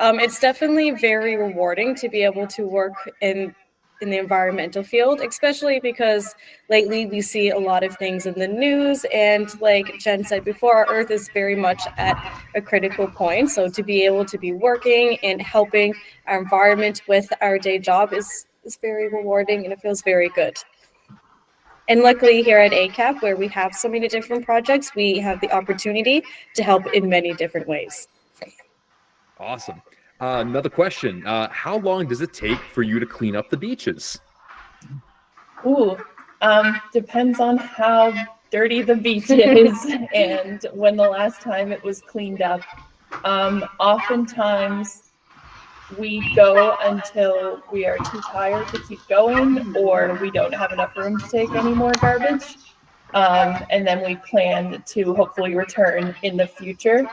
It's definitely very rewarding to be able to work in the environmental field, especially because lately we see a lot of things in the news, and like Jen said before, our Earth is very much at a critical point. So to be able to be working and helping our environment with our day job is very rewarding, and it feels very good. And luckily here at ACAP, where we have so many different projects, we have the opportunity to help in many different ways. Awesome. Another question. How long does it take for you to clean up the beaches? Ooh, depends on how dirty the beach is and when the last time it was cleaned up. Oftentimes we go until we are too tired to keep going, or we don't have enough room to take any more garbage. And then we plan to hopefully return in the future.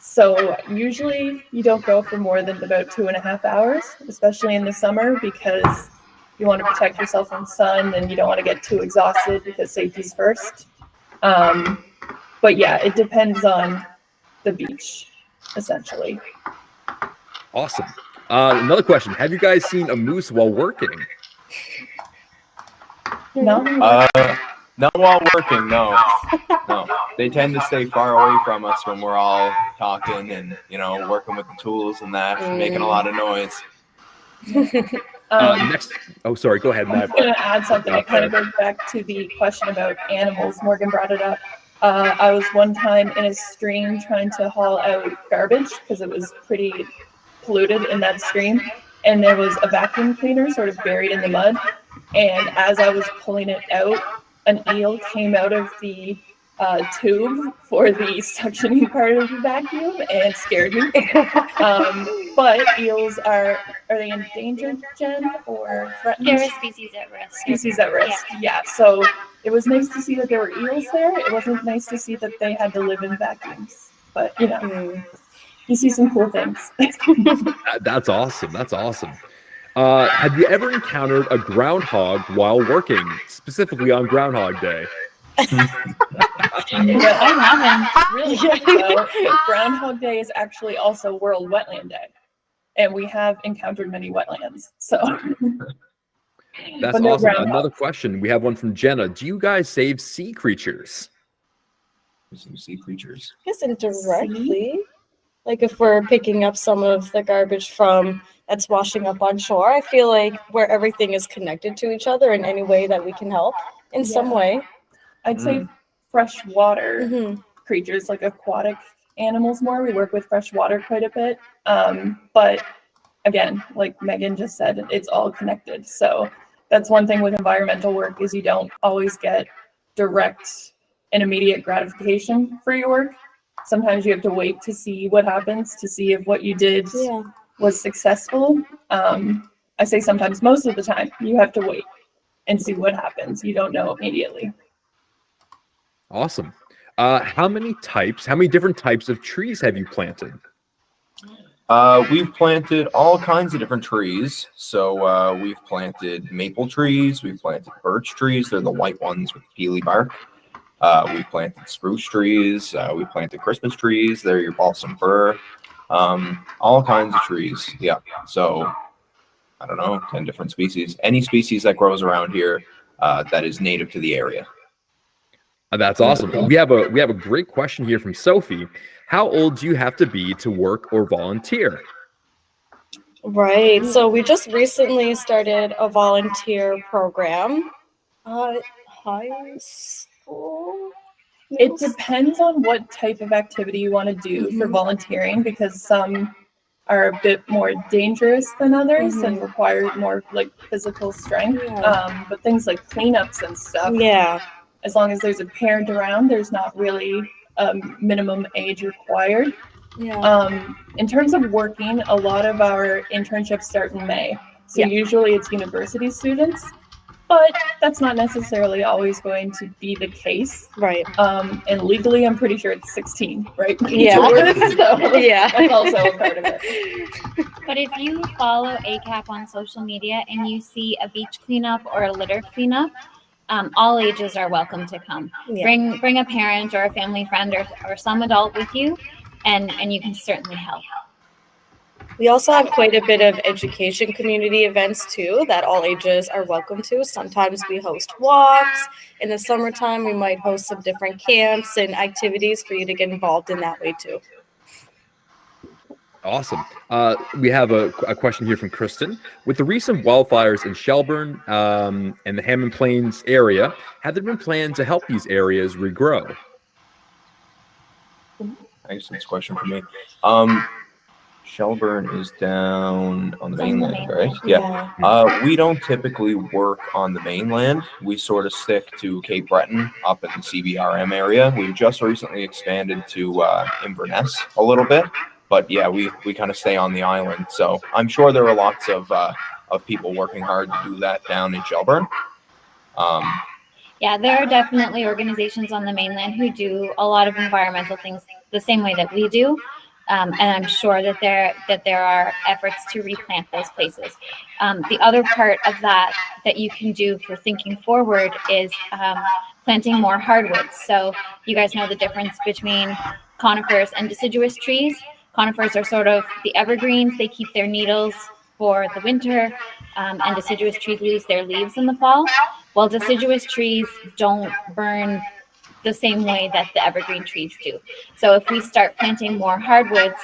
So usually you don't go for more than about 2.5 hours, especially in the summer, because you want to protect yourself from sun and you don't want to get too exhausted because safety's first. But yeah, it depends on the beach, essentially. Awesome. Another question. Have you guys seen a moose while working? No? Not while working, no. No. They tend to stay far away from us when we're all talking and, working with the tools and that, making a lot of noise. Next. Oh, sorry. Go ahead, Matt. I'm going to add something. It kind of goes back to the question about animals. Morgan brought it up. I was one time in a stream trying to haul out garbage because it was pretty polluted in that stream. And there was a vacuum cleaner sort of buried in the mud. And as I was pulling it out, an eel came out of the tube for the suctioning part of the vacuum and scared me. But eels are they endangered, Jen, or threatened? They're a species at risk. Species at risk, yeah. So it was nice to see that there were eels there. It wasn't nice to see that they had to live in vacuums. But, you see some cool things. That's awesome. That's awesome. Have you ever encountered a groundhog while working, specifically on Groundhog Day? I haven't. Really? So, Groundhog Day is actually also World Wetland Day, and we have encountered many wetlands. So that's awesome. Another question. We have one from Jenna. Do you guys save sea creatures? Sea creatures. Yes, indirectly. Like if we're picking up some of the garbage that's washing up on shore, I feel like where everything is connected to each other in any way that we can help in some way. I'd say freshwater creatures, like aquatic animals more. We work with freshwater quite a bit. But again, like Megan just said, it's all connected. So that's one thing with environmental work is you don't always get direct and immediate gratification for your work. Sometimes you have to wait to see what happens, to see if what you did was successful. I say sometimes, most of the time, you have to wait and see what happens. You don't know immediately. Awesome. How many different types of trees have you planted? We've planted all kinds of different trees. So we've planted maple trees. We've planted birch trees. They're the white ones with peely bark. We've planted spruce trees. We've planted Christmas trees. They're your balsam fir. All kinds of trees. Yeah. So I don't know, 10 different species. Any species that grows around here that is native to the area. That's awesome. We have a great question here from Sophie. How old do you have to be to work or volunteer? Right. So we just recently started a volunteer program. High school? It depends on what type of activity you want to do for volunteering, because some are a bit more dangerous than others and require more like physical strength. But things like cleanups and stuff. Yeah. As long as there's a parent around, there's not really a minimum age required. Yeah. In terms of working, a lot of our internships start in May. So usually it's university students, but that's not necessarily always going to be the case. Right. And legally, I'm pretty sure it's 16, right? Yeah. So yeah. That's also a part of it. But if you follow ACAP on social media and you see a beach cleanup or a litter cleanup, all ages are welcome to come. Yeah. Bring a parent or a family friend or some adult with you, and you can certainly help. We also have quite a bit of education community events too that all ages are welcome to. Sometimes we host walks. In the summertime, we might host some different camps and activities for you to get involved in that way too. Awesome. We have a question here from Kristen. With the recent wildfires in Shelburne and the Hammond Plains area, have there been plans to help these areas regrow? I guess that's a question for me. Shelburne is down on the mainland, right? Yeah. We don't typically work on the mainland. We sort of stick to Cape Breton up in the CBRM area. We just recently expanded to Inverness a little bit, but yeah, we kind of stay on the island. So I'm sure there are lots of people working hard to do that down in Shelburne. Yeah, there are definitely organizations on the mainland who do a lot of environmental things the same way that we do. And I'm sure that there are efforts to replant those places. The other part of that you can do for thinking forward is planting more hardwoods. So you guys know the difference between conifers and deciduous trees. Conifers are sort of the evergreens. They keep their needles for the winter, and deciduous trees lose their leaves in the fall. Well, deciduous trees don't burn the same way that the evergreen trees do. So if we start planting more hardwoods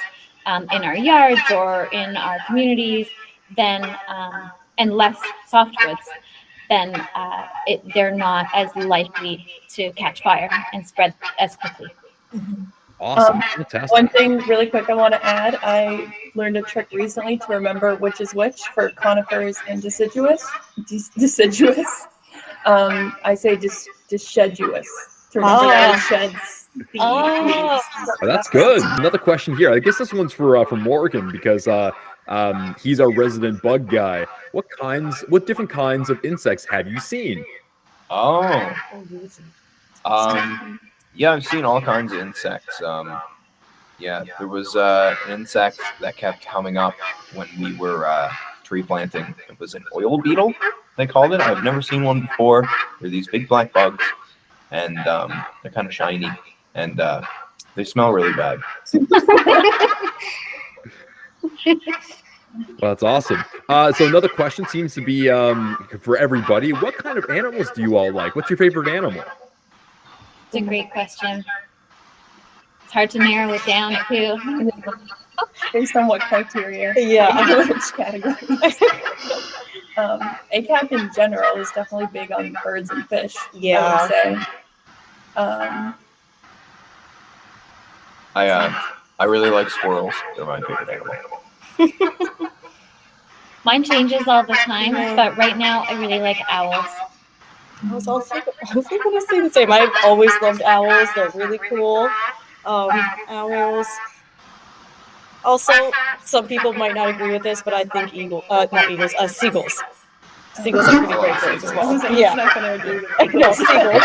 in our yards or in our communities, then and less softwoods, then they're not as likely to catch fire and spread as quickly. Awesome. Fantastic. One thing really quick I want to add, I learned a trick recently to remember which is which for conifers and deciduous. Deciduous. I say deciduous. To remember that it sheds the leaves. Oh, that's good. Another question here. I guess this one's for Morgan because he's our resident bug guy. What different kinds of insects have you seen? Yeah, I've seen all kinds of insects. Yeah, there was an insect that kept coming up when we were tree planting. It was an oil beetle, they called it. I've never seen one before. They're these big black bugs, and they're kind of shiny, and they smell really bad. Well, that's awesome. So another question seems to be for everybody. What kind of animals do you all like? What's your favorite animal? It's a great question. It's hard to narrow it down too. Based on what criteria? Yeah. Which category? ACAP in general is definitely big on birds and fish. Yeah. I would say. I really like squirrels. They're my favorite animal. Mine changes all the time, but right now I really like owls. I was also going to say the same. I've always loved owls. They're really cool. Owls. Also, some people might not agree with this, but I think seagulls. Seagulls are pretty great birds as well. Yeah. Not going to agree with that. No, seagulls.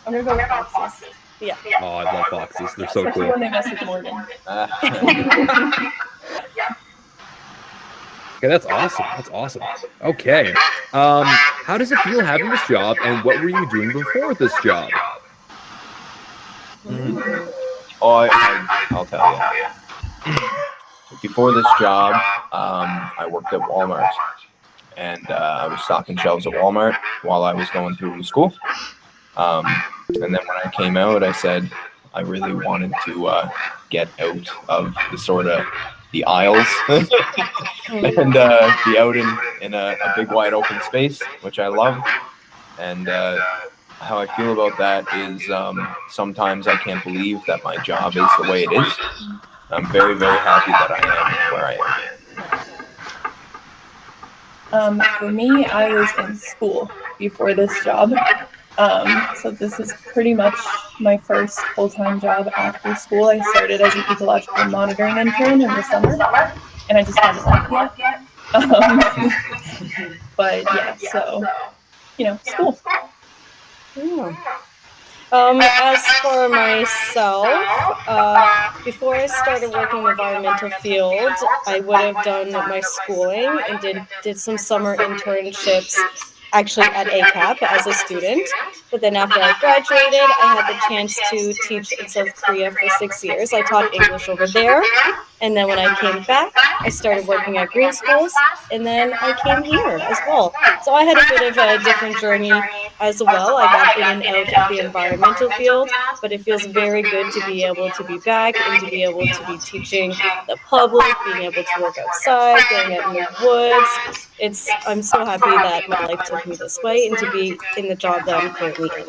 I'm going to go with foxes. Yeah. Oh, I love foxes. They're so Especially cool. when they mess with Morgan. Okay, that's awesome. That's awesome. Okay. How does it feel having this job, and what were you doing before this job? I'll tell you. Before this job, I worked at Walmart, and I was stocking shelves at Walmart while I was going through school. And then when I came out, I said I really wanted to get out of the aisles and be out in a big wide open space, which I love. And how I feel about that is sometimes I can't believe that my job is the way it is. I'm very, very happy that I am where I am. For me, I was in school before this job. So this is pretty much my first full-time job after school. I started as an ecological monitoring intern in the summer, and I just haven't left yet. But yeah, so, school. Yeah. As for myself, before I started working in the environmental field, I would have done my schooling and did some summer internships actually at ACAP as a student. But then after I graduated, I had the chance to teach in South Korea for 6 years. I taught English over there. And then when I came back, I started working at green schools, and then I came here as well. So I had a bit of a different journey as well. I got in and out of the environmental field, but it feels very good to be able to be back and to be able to be teaching the public, being able to work outside, going out in the woods. I'm so happy that my life took me this way and to be in the job that I'm currently in.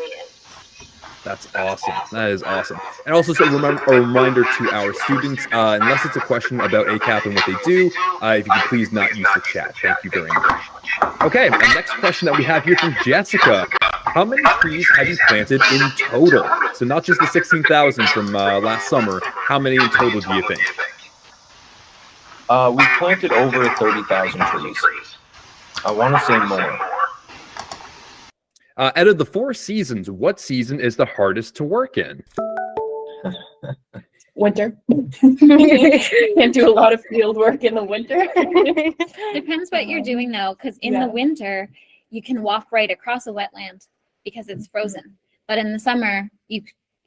That's awesome. That is awesome. And also, so remember, a reminder to our students, unless it's a question about ACAP and what they do, if you could please not use the chat. Thank you very much. Okay, the next question that we have here from Jessica. How many trees have you planted in total? So not just the 16,000 from last summer. How many in total do you think? We've planted over 30,000 trees. I want to say more. Out of the 4 seasons, what season is the hardest to work in? Winter. Can't do a lot of field work in the winter. Depends what you're doing though, because in the winter you can walk right across a wetland because it's frozen. But in the summer,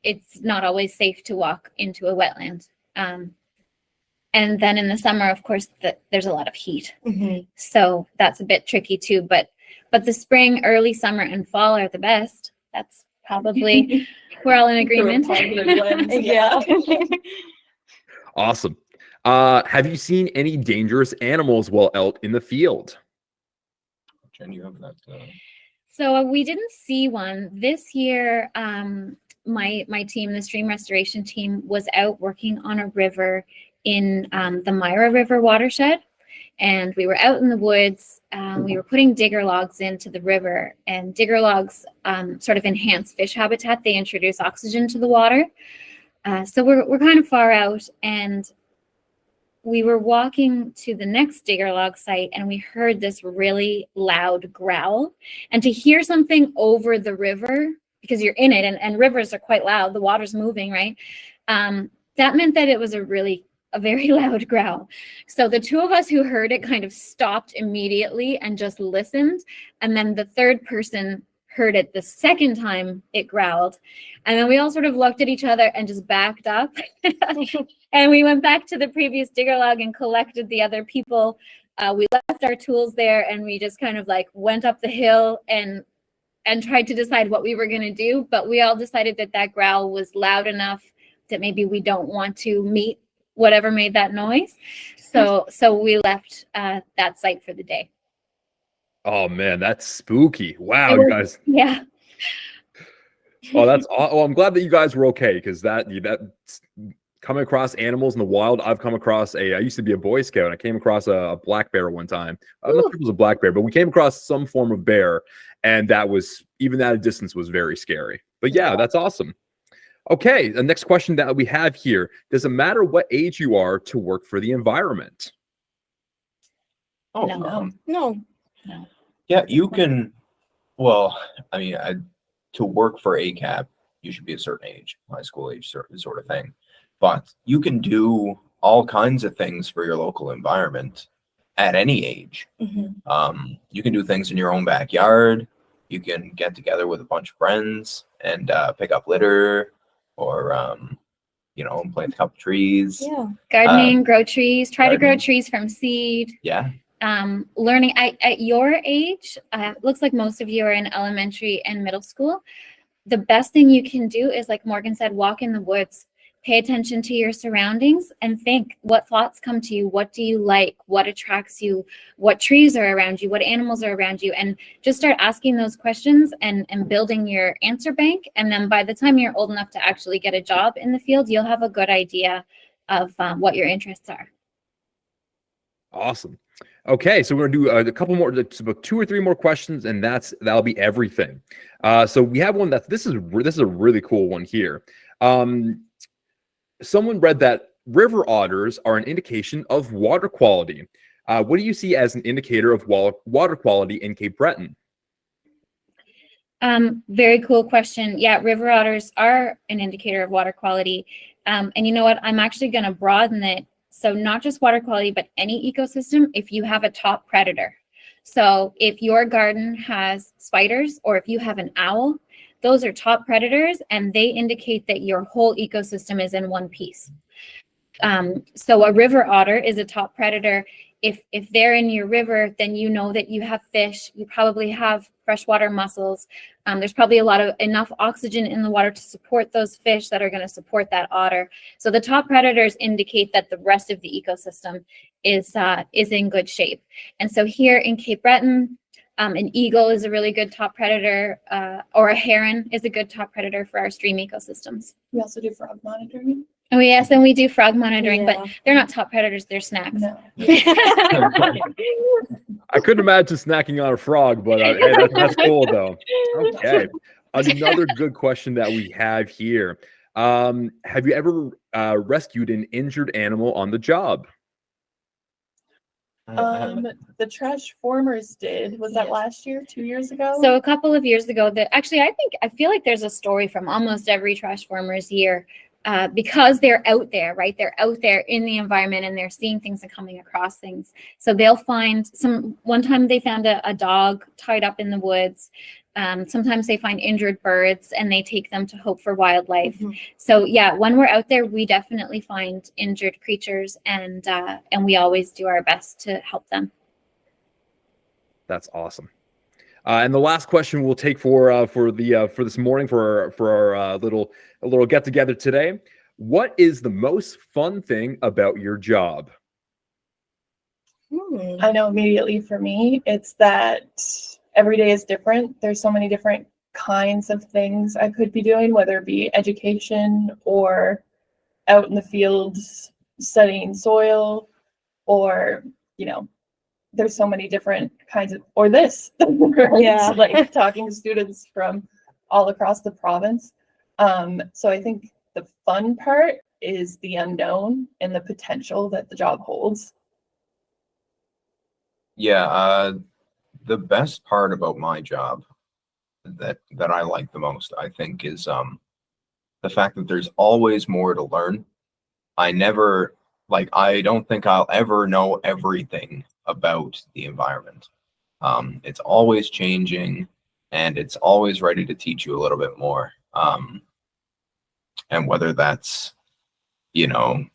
it's not always safe to walk into a wetland. And then in the summer, of course, there's a lot of heat. Mm-hmm. So that's a bit tricky too. But the spring, early summer, and fall are the best. That's probably, we're all in agreement. Yeah. Awesome. Have you seen any dangerous animals while out in the field? Jen, you have that. So we didn't see one this year. My team, the stream restoration team, was out working on a river in the Myra River watershed, and we were out in the woods. We were putting digger logs into the river, and digger logs sort of enhance fish habitat. They introduce oxygen to the water. So we're kind of far out, and we were walking to the next digger log site, and we heard this really loud growl. And to hear something over the river, because you're in it, and rivers are quite loud, the water's moving, right? That meant that it was a very loud growl. So the 2 of us who heard it kind of stopped immediately and just listened. And then the third person heard it the second time it growled. And then we all sort of looked at each other and just backed up. And we went back to the previous digger log and collected the other people. We left our tools there, and we just kind of like went up the hill and tried to decide what we were going to do. But we all decided that growl was loud enough that maybe we don't want to meet whatever made that noise. So we left that site for the day. Oh man, that's spooky. Wow, you guys. Yeah. Oh, that's well, I'm glad that you guys were okay, because that coming across animals in the wild, I've come across I used to be a Boy Scout, and I came across a black bear one time. I'm not sure if it was a black bear, but we came across some form of bear, and that was, even at a distance, was very scary. But yeah, that's awesome. Okay, the next question that we have here: does it matter what age you are to work for the environment? Oh, No. yeah, you can. Well, I mean, to work for ACAP, you should be a certain age, high school age, sort of thing. But you can do all kinds of things for your local environment at any age. Mm-hmm. You can do things in your own backyard. You can get together with a bunch of friends and pick up litter, or plant a couple trees. Yeah. Gardening, grow trees, to grow trees from seed. Yeah. Learning at your age, looks like most of you are in elementary and middle school. The best thing you can do is, like Morgan said, walk in the woods, pay attention to your surroundings, and think, what thoughts come to you? What do you like? What attracts you? What trees are around you? What animals are around you? And just start asking those questions and building your answer bank. And then by the time you're old enough to actually get a job in the field, you'll have a good idea of what your interests are. Awesome. Okay, so we're gonna do a couple more, about 2 or 3 more questions, and that'll be everything. So we have one this is a really cool one here. Someone read that river otters are an indication of water quality. What do you see as an indicator of water quality in Cape Breton? Very cool question. Yeah, river otters are an indicator of water quality. And you know what? I'm actually going to broaden it. So not just water quality, but any ecosystem, if you have a top predator. So if your garden has spiders, or if you have an owl, those are top predators, and they indicate that your whole ecosystem is in one piece. So a river otter is a top predator. If they're in your river, then you know that you have fish, you probably have freshwater mussels. There's probably enough oxygen in the water to support those fish that are going to support that otter. So the top predators indicate that the rest of the ecosystem is in good shape. And so here in Cape Breton, an eagle is a really good top predator, or a heron is a good top predator for our stream ecosystems. We also do frog monitoring. Oh yes, and we do frog monitoring, Yeah. but they're not top predators, they're snacks. No. I couldn't imagine snacking on a frog, but hey, that's cool though. Okay. Another good question that we have here. Have you ever rescued an injured animal on the job? The trash formers did. Was that last year, 2 years ago? So a couple of years ago, I feel like there's a story from almost every trash formers year, because they're out there, right? They're out there in the environment and they're seeing things and coming across things. So they'll find one time they found a dog tied up in the woods. Sometimes they find injured birds and they take them to Hope for Wildlife. Mhm. So yeah, when we're out there, we definitely find injured creatures, and we always do our best to help them. That's awesome. And the last question we'll take for this morning for our little get together today. What is the most fun thing about your job? I know immediately for me, it's that every day is different. There's so many different kinds of things I could be doing, whether it be education or out in the fields studying soil, or, there's so many different kinds of, or this, Yeah. like talking to students from all across the province. So I think the fun part is the unknown and the potential that the job holds. Yeah, the best part about my job that I like the most, I think, is the fact that there's always more to learn. I don't think I'll ever know everything about the environment. It's always changing, and it's always ready to teach you a little bit more. And whether that's, usually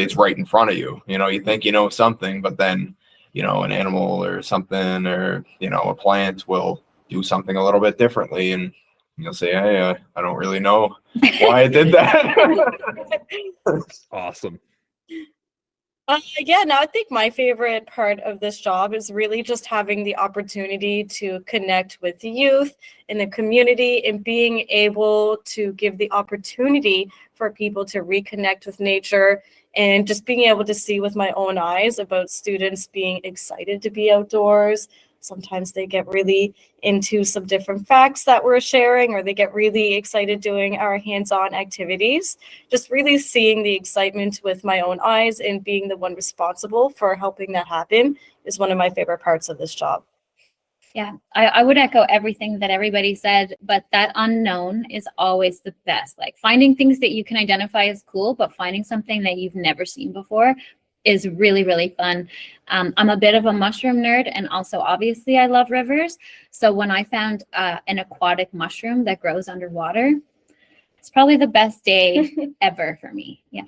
it's right in front of you. You think you know something, but then, an animal or something, or, a plant will do something a little bit differently, and you'll say, hey, I don't really know why I did that. Awesome. I think my favorite part of this job is really just having the opportunity to connect with the youth in the community and being able to give the opportunity for people to reconnect with nature, and just being able to see with my own eyes about students being excited to be outdoors. Sometimes they get really into some different facts that we're sharing, or they get really excited doing our hands-on activities. Just really seeing the excitement with my own eyes and being the one responsible for helping that happen is one of my favorite parts of this job. Yeah, I would echo everything that everybody said, but that unknown is always the best. Like finding things that you can identify as cool, but finding something that you've never seen before is really, really fun. I'm a bit of a mushroom nerd, and also obviously I love rivers. So when I found an aquatic mushroom that grows underwater, it's probably the best day ever for me. Yeah.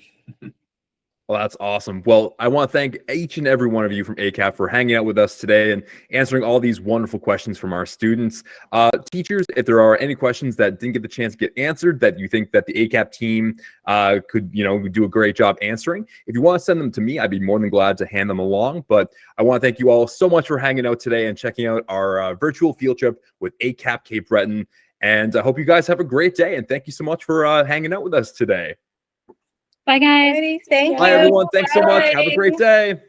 Well, that's awesome. Well, I want to thank each and every one of you from ACAP for hanging out with us today and answering all these wonderful questions from our students. Teachers, if there are any questions that didn't get the chance to get answered that you think that the ACAP team could, do a great job answering, if you want to send them to me, I'd be more than glad to hand them along. But I want to thank you all so much for hanging out today and checking out our virtual field trip with ACAP Cape Breton. And I hope you guys have a great day. And thank you so much for hanging out with us today. Bye, guys. Thank you. Bye, everyone. Thanks so much. Have a great day.